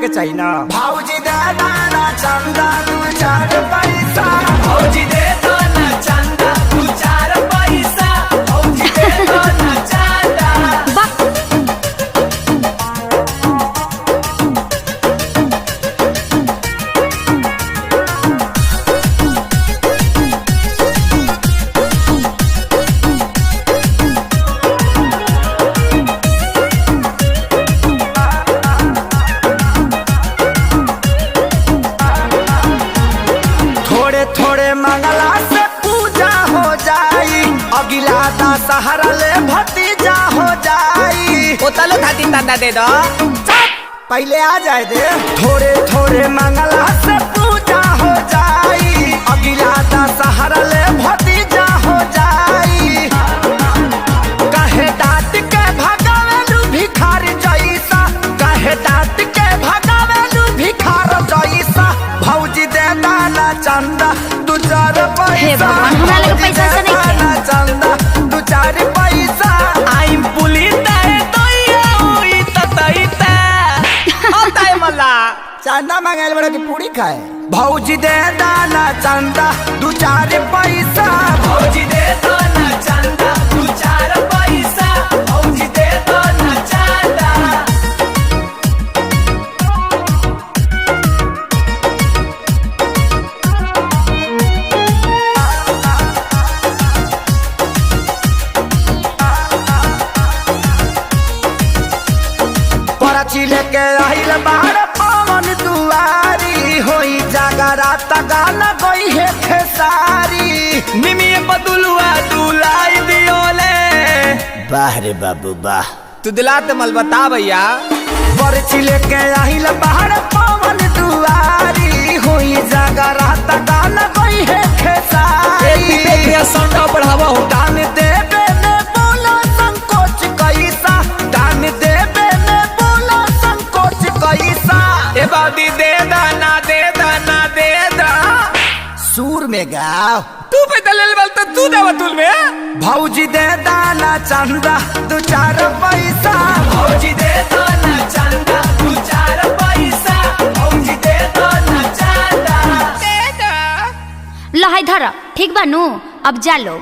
के चाहिए ना। भौजी दे दाना चंदा तू 4 पैसा, भौजी दे दाना चंदा तू 4 पैसा, भौजी दे दाना चंदा। थोड़े थोड़े मंगला से पूजा हो जाई, अगिला दशहरा ले भतीजा हो जाई। ओ तलो धाती तंदा दे दो, पहले आ जाए दे। थोड़े थोड़े मंगला से पूजा हो जाई, अगिला दशहरा ले भतीजा हो जाई। कहे डांट के भगावेलू भिखार जैसा, कहे डांट के भगावेलू भिखार जैसा। भौजी दे दाना चंदा तू 4 पैसा, हे भगवान, हमरा लगे पैसा से नहीं थे। दाना चंदा तू 4 पैसा। आई पुलिस दे तो ये हुई ततईते होता मल्ला। चंदा मांगल बड़ा की पूरी खाए। भौजी दे दाना चंदा तू 4 पैसा, भौजी दे दाना चंदा तू 4 पैसा, भौजी दे दाना चंदा। परची लेके आइल बाहर पवन दुआरी, होई जागराता गाना गई है खेसारी। निमिये बदुलुआ दुलाई दियोले। वाह रे बाबू वाह। तू दिलाते मल बता भैया। परची लेके आइल बाहर पवन दुआरी, होई जागराता गाना गई है खेसारी। संडा बढ़ावा हो। दान देवे में बोला संकोच कैसा, दान देवे में बोला संकोच कैसा। ए बादी दे दाना दे दाना दे दा। सूर में गाओ तू पे दलेल बल तो तू दे बतुल में। भौजी दे दाना चंदा तू 4 पैसा, भौजी दे दाना चंदा तू 4 पैसा, भौजी दे दाना चंदा। लहाई धर ठीक बानू, अब जा लो।